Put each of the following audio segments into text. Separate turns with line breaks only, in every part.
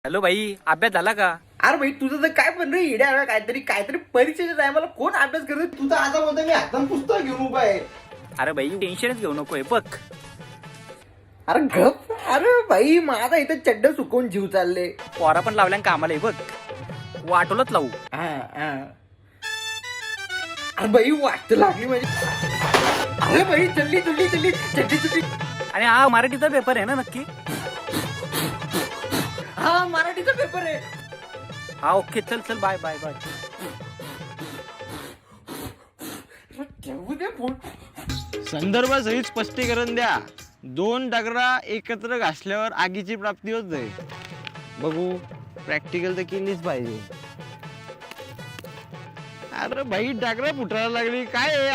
Hello भाई, अभ्यास झाला का?
अरे भाई तुझं तर काय पण रे इड्या काहीतरी परीक्षेच्या टायमाला कोण अभ्यास करतो? तुझं आता बोलतो मी हातात पुस्तक घेऊन उभा आहे.
अरे भाई टेन्शनच घेऊ नकोय बघ.
अरे गप. अरे भाई माझा इथं चड्ड सुकवून जीव चालले.
पोरा पण लावल्या कामाला आहे बघ. वाटोलच लावू.
अरे भाई वाट लागली म्हणजे. अरे भाई चल्ली चड्डी.
आणि हा मराठीचा पेपर आहे ना नक्की?
हा मराठीचा पेपर आहे.
हा ओके, चल बाय बाय बाय.
ठेवू दे फोन.
संदर्भासहित स्पष्टीकरण द्या. 2 डगरा एकत्र घासल्यावर आगीची प्राप्ती होत जाईल. बघू, प्रॅक्टिकल तर केलीच पाहिजे. अरे भाई डगरा फुटायला लागली. काय आहे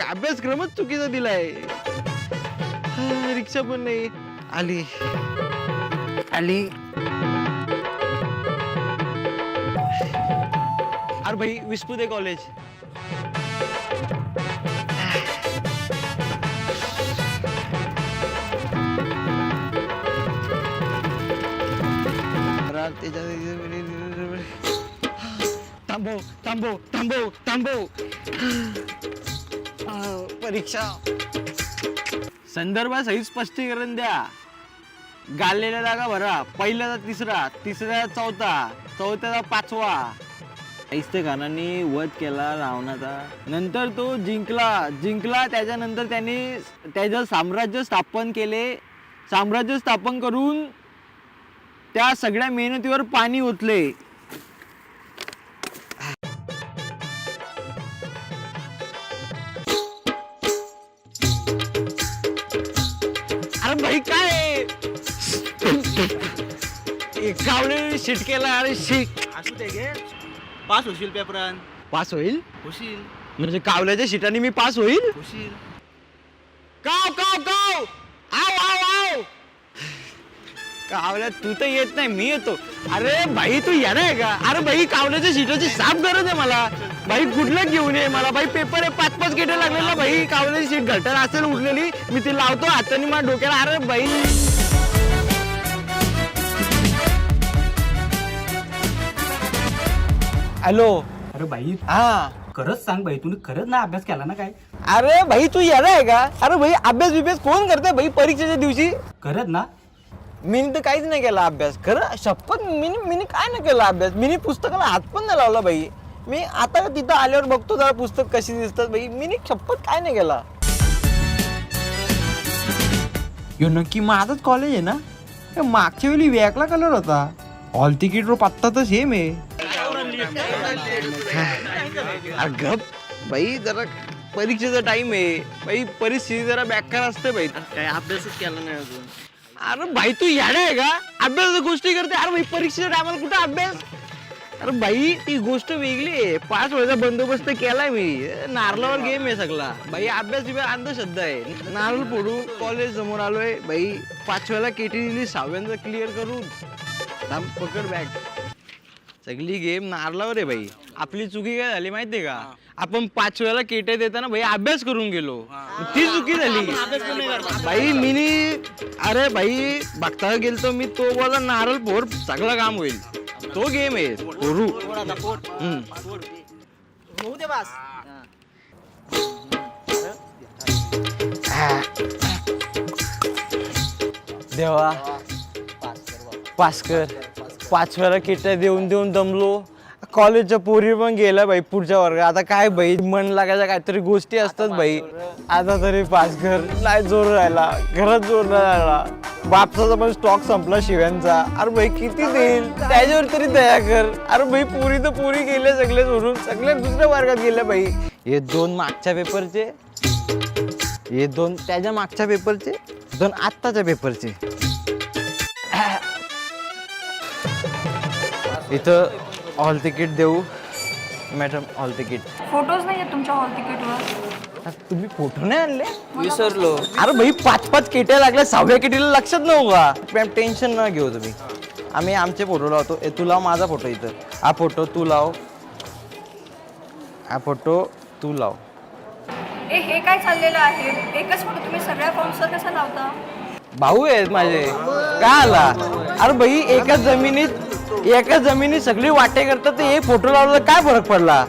अभ्यासक्रमच चुकीचा दिलाय. रिक्षा पण नाही आली. अरे भाई विस्पुदे कॉलेज. थांबव. परीक्षा. संदर्भासहित स्पष्टीकरण द्या. गाळलेल्या जागा भरा. पहिल्याचा तिसऱ्या चौथ्याचा 5वा. ऐसते खानांनी वध केला रावणाचा. नंतर तो जिंकला. त्याच्यानंतर त्याने त्याचं साम्राज्य स्थापन करून त्या सगळ्या मेहनतीवर पाणी ओतले. अरे भाई काय गावले शिट केला. अरे शिक
असू दे गे, पास होशील पेपरान.
पास होईल
होशील
म्हणजे कावल्याच्या शिटाने मी पास होईल.
होशील.
काव आव कावल्या तू तर येत नाही, मी येतो. अरे भाई तू येणार आहे का? अरे भाई कावल्याच्या सीटाची साफ गरज आहे मला. भाई कुठलं घेऊन ये मला. भाई पेपर आहे, 5 गेटे लागलेला. भाई कावल्याची सीट घटन असेल उठलेली, मी ती लावतो हाताने माझ्या डोक्याला. अरे भाई हॅलो.
अरे भाई
हा
खरंच सांग भाई, तुम्ही खरंच ना अभ्यास केला ना काय?
अरे भाई तू येणार आहे का? अरे भाई अभ्यास कोण करतंय भाई परीक्षेच्या दिवशी?
खरंच ना?
मी तर काहीच नाही केला अभ्यास. खरं शपथ मी काय नाही केला अभ्यास. मी पुस्तकाला हात पण नाही लावला भाई. मी आता तिथं आल्यावर बघतो जरा पुस्तक कशी दिसतात भाई. मी शपथ काय नाही केला. यो नक्की माझाच कॉलेज आहे ना? मागच्या वेळी वेगळा कलर होता. हॉल तिकीट पत्ता तर सेम आहे. गप भाई, जरा परीक्षेचा टाइम आहे भाई. परिस्थिती जरा बेकार असते भाई.
काय अभ्यासच केला नाही अजून.
अरे भाई तू याड आहे का? अभ्यास गोष्टी करते. अरे भाई परीक्षेच्या टायमाला कुठं अभ्यास? अरे भाई ती गोष्ट वेगळी आहे. 5 वेळेचा बंदोबस्त केलाय मी. नारळावर गेम आहे सगळा भाई. अभ्यास अंधश्रद्धा आहे. नारळ फोडू कॉलेज समोर आलोय भाई. 5व्याला केटी दिली, 6व्यांचा क्लिअर करून पकड बॅग. सगळी गेम नारळावर आहे भाई. आपली चुकी काय झाली माहितीये का? आपण 5व्याला केटे देताना भाई अभ्यास करून गेलो. ती चुकी झाली भाई. अरे भाई बघता गेलतो मी. तो बोला नारळ फोड सगळं काम होईल. तो गेम आहे फोडू.
होऊ दे बस.
देवा पास कर. 5व्याला किट्या देऊन दमलो. कॉलेजच्या पोरी पण गेल्या भाई पुढच्या वर्गात. आता काय भाई मन लागायच्या काहीतरी गोष्टी असतात भाई. आता तरी पास कर. नाही जोर राहिला, घरात जोर नाही राहिला. बापसाचा पण स्टॉक संपला शिव्यांचा. अरे भाई किती देईल, त्याच्यावर तरी दया कर. अरे भाई पोरी गेल्या सगळे सोडून. सगळ्या दुसऱ्या वर्गात गेल्या भाई. हे 2 मागच्या पेपरचे, हे 2 त्याच्या मागच्या पेपरचे, 2 आत्ताच्या पेपरचे. इथं हॉल तिकीट देऊ मॅडम. Hall ticket.
फोटोज नाही आहेत तुमच्या हॉल तिकीटवर.
तुम्ही फोटो नाही आणले?
विसरलो.
अरे भाई 5 केट्या लागल्या. 6व्या केटीला लक्षात नव्हतं का? मॅम टेन्शन न घेऊ तुम्ही. आम्ही आमचे फोटो लावतो. तू लाव माझा फोटो इथं. हा फोटो तू लाव. हा फोटो तू लाव.
हे काय चाललेलं आहे? एकच फोटो तुम्ही सगळ्या फॉर्म्सवर कसा लावता?
भाऊ आहेत माझे. काय आला? अरे भाई एकाच जमिनीत सगळी वाटे करतात, ते एक फोटो लावला तर काय फरक पडला?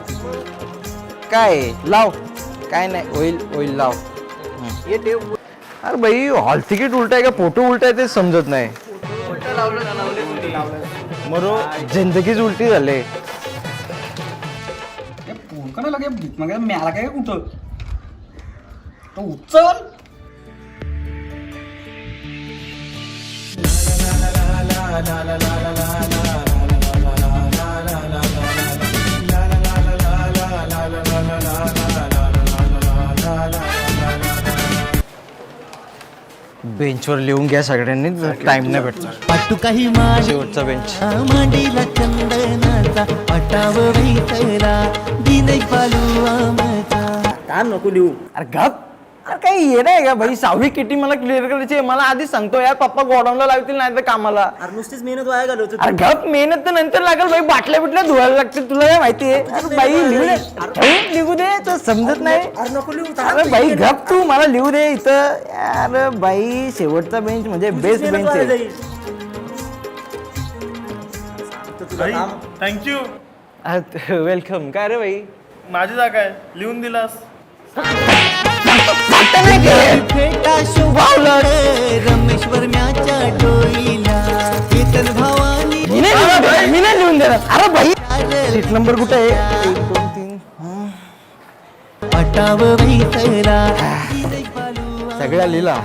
काय लाव, काय नाही, होईल लाव. अरे भाई हॉल तिकीट उलटाय का फोटो उलटाय ते समजत नाही. मरो जिंदगीच उलटी झाले.
फोन का लगे मग म्याला काय कुठं तो उचल.
बेंचवर लिहून घ्या सगळ्यांनी, टाइम नाही भेटतो.
पाटू काही माझ्या
शेवटचा बेंच.
मांडीला चंदनाचा पटाव भेटला दिन पालू आमचा.
काय नको लिहू.
अरे गप. अरे काही ये नाही का भाई, 6वी किटी मला क्लिअर करायची आहे. मला आधी सांगतो यार, पप्पा गोडाऊनला लावतील नाही तर कामाला.
अरे नुसतीच मेहनत वाया घालवतो.
अरे गप, मेहनत तर नंतर लागेल भाई. बाटल्या बिटल्या धुवायला लागतील, तुला काय माहितीये बाई. लिहू दे तर समजत नाही.
अरे नको लिहू.
अरे बाई गप, तू मला लिहू दे इथं. अरे बाई शेवटचा बेंच म्हणजे बेस्ट बेंच आहे.
थँक्यू.
वेलकम. काय रे भाई,
माझी जागा आहे, लिहून दिलास.
फेटा शुभावलं रमेश्वर म्याच्या डोईला केतन भावानी
मी नाही लिहून देणार. अरे भाई सीट नंबर कुठे आहे? 1 2 3.
पटाव भेटला दिन पालू.
सगळ्या लिहिला.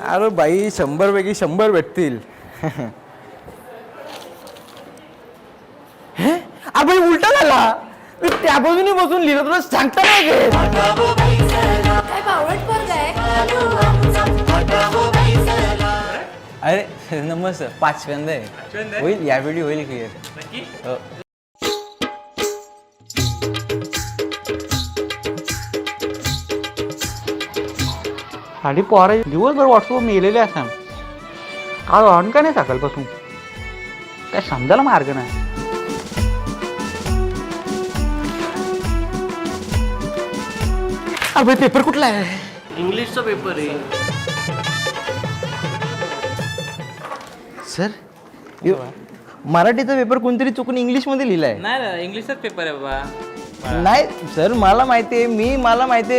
अरे बाई 100 पैकी 100 भेटतील. हे? अरे भाई उलटा झाला. मी त्या बाजूने बसून लिहिलं, तुला सांगता नाही येत.
काय बावळट पोरगा आहे.
अरे नमस्कार, 5व्यांदा आहे. होईल यावेळी, होईल क्लिअर.
खाली पोहारा दिवसभर व्हॉट्सअप मेलेले असा काल ऑन का नाही सकाळपासून, काय समजायला मार्ग नाही.
अरे पेपर कुठला आहे?
इंग्लिशचा पेपर आहे.
सर मराठीचा पेपर कोणतरी चुकून इंग्लिश मध्ये लिहिलाय.
नाही इंग्लिशचाच पेपर आहे बाबा.
नाही सर, मला माहितीये,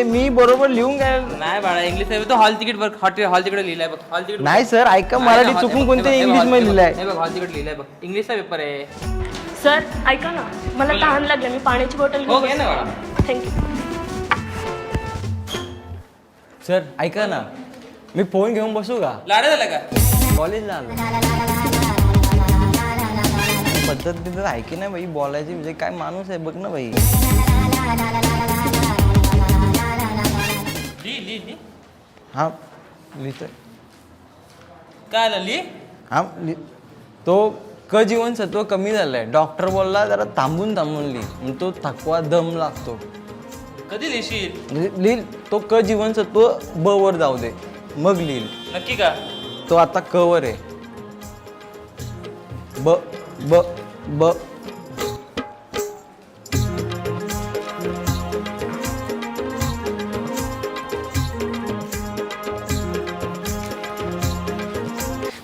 मी बरोबर लिहून काय.
नाही बाळा इंग्लिश आहे तो. हॉल तिकीट बघ, हॉल तिकीट लिहिलाय बघ. हॉल तिकीट
नाही सर, ऐका, मराठी चुकून कोणते इंग्लिश मध्ये लिहिलाय.
हे बघ हॉल तिकीट लिहिलाय बघ. इंग्लिशचा पेपर आहे.
सर ऐका ना, मला तहान लागली, मी पाण्याची बॉटल
हो घे ना बाळा.
थँक्यू.
सर ऐका ना, मी फोन घेऊन बसू का?
लाडा झाला का?
कॉलेजला आलो. पद्धत बिद्धत आहे की नाही बाई बोलायची, म्हणजे काय माणूस आहे बघ ना बाई.
लिही.
हा लिहितोय.
काय आलं लिही.
हा तो क जीवनसत्व कमी झालंय. डॉक्टर बोलला जरा थांबून लिही, तो थकवा दम लागतो.
कधी लिहिशील?
लिहिल तो क जीवनसत्व ब वर जाऊ दे, मग लिहिल.
नक्की का?
तो आता क वर आहे. ब ब ब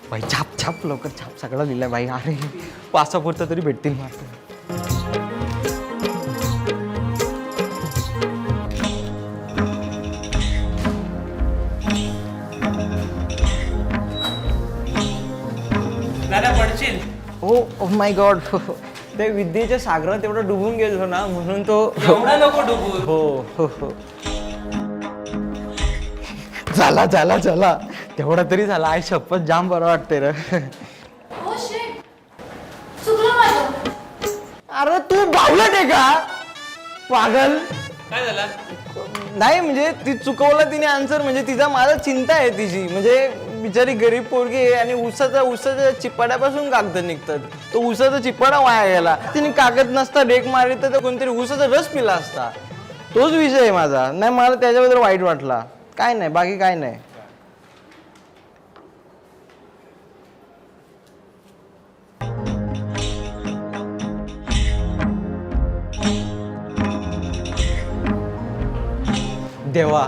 भाई छाप लवकर छाप. सगळं लिहिलंय भाई. अरे पासापुरतं तरी भेटतील मला.
दादा पडशील.
ओ माय गॉड, ते विद्येच्या सागरात एवढं डुबून गेलो ना, म्हणून तो.
एवढा नको डुबू.
हो झाला तेवढा तरी झाला. आई शपथ जाम बरं वाटते रे.
ओ शिट, चुकलं माझं.
अरे तू बावलट आहे का पागल?
काय झालं?
नाही म्हणजे ती चुकवलं तिने आन्सर, म्हणजे तिचा माझा चिंता आहे तिची. म्हणजे बिचारी गरीब पोरगी आहे आणि उसाच्या चिपाड्यापासून कागद निघतात. तो उसाचा चिपाडा वाया गेला. तिने कागद नसता डेक मारली तर कोणतरी उसाचा रस पिला असता. तोच विषय आहे माझा. नाही मला त्याच्याबद्दल वाईट वाटला, काय नाही, बाकी काय नाही. देवा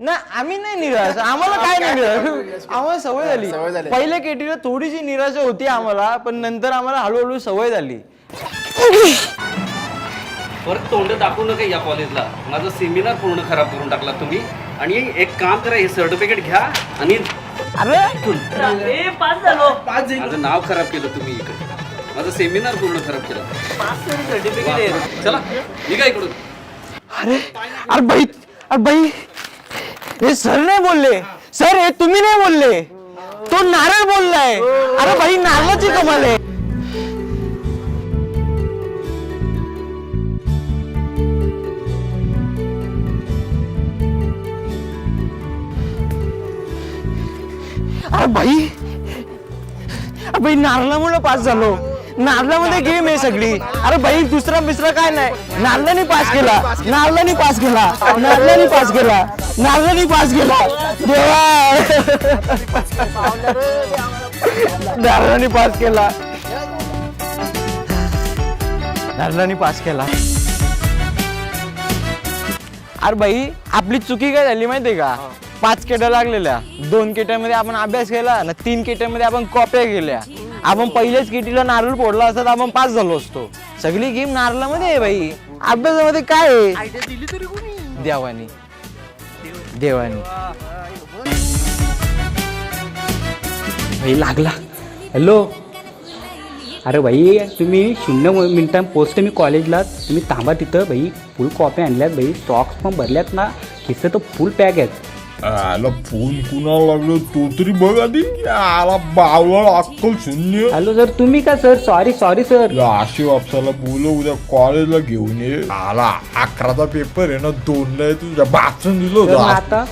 ना आम्ही नाही निराश, आम्हाला काय नाही निराश, आम्हाला सवय झाली. पहिल्या केटीला थोडीशी निराशा होती आम्हाला, पण नंतर आम्हाला हळूहळू सवय झाली.
परत तोंड दाखवू नका या कॉलेजला. माझा सेमिनार पूर्ण खराब करून टाकला तुम्ही. आणि एक काम करा, हे सर्टिफिकेट घ्या आणि
अरे
पास झालो.
माझं नाव खराब केलं तुम्ही इकडे. माझा सेमिनार पूर्ण खराब केला.
सर्टिफिकेट आहे.
चला निघा इकडून.
अरे भाई हे सर नाही बोलले, सर हे तुम्ही नाही बोलले, तो नारळ बोललाय. अरे भाई नारळाची कमाल आहे. अरे भाई नारळामुळे पास झालो. नारळामध्ये गेम आहे सगळी. अरे भाई दुसरा मिसरा काय नाही, नारळाने पास केला, नारळाने पास केला, नारळाने पास केला, नारळाने पास केला. देवा नारळाने पास केला, नारळाने पास केला. अरे भाई आपली चुकी काय झाली माहितीये का? 5 केट्या लागलेल्या, 2 केट्यामध्ये आपण अभ्यास केला ना, 3 केट्यामध्ये आपण कॉप्या केल्या. आपण पहिल्याच केटीला नारळ फोडला असता तर आपण पास झालो असतो. सगळी गेम नारळामध्ये आहे भाई, अभ्यासामध्ये काय आहे? देवानी देवानी
भाई लागला. हॅलो. अरे भाई तुम्ही 0 मिनिटां पोचते मी कॉलेजला. तुम्ही थांबा तिथं. भाई फुल कॉप्या आणल्यात भाई, सॉक्स पण भरल्यात ना, खिस्से तर फुल पॅक आहेत.
आला फोन कुणाला लागलो तो तरी बघ आधी. आला बावळ अक्कल शून्य.
हॅलो सर, तुम्ही का सर? Sorry sir.
अशी वापसाला बोलव, उद्या कॉलेजला घेऊन ये. आला 11चा पेपर आहे ना, 2ला आहे. तुझ्या भाषण दिलं
सर,
होतं.
आता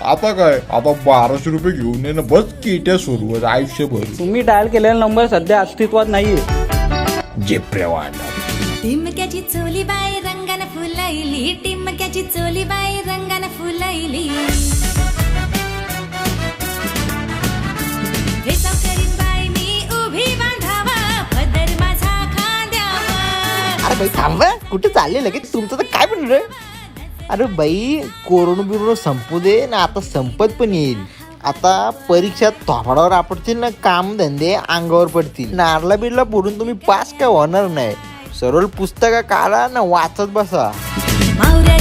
आता काय, आता 1200 रुपये घेऊन ये ना, बस केट्या सुरू आहेत आयुष्यभर.
तुम्ही डायल केलेला नंबर सध्या अस्तित्वात नाहीये.
जे प्रेवाला
टिमक्याची चोली बाई रंगाने फुलैली, टिमक्याची चोली बाई रंगाने फुलैली. भेसाव करीन बाई मी उभी बांधावा, पदर माझा खांद्यावर.
अरे बाई थांबा, कुठे चालले लगेच? तुमचं तर काय पण रे. अरे बाई कोरोना बिरोना संपू दे ना, आता संपत पण येईल. आता परीक्षा थोपडावर आपटतील ना, काम धंदे अंगावर पडतील. नारला बिरला पडून तुम्ही पास काय होणार नाही. सरळ पुस्तकं काढा ना, वाचत बसा.
मावऱ्या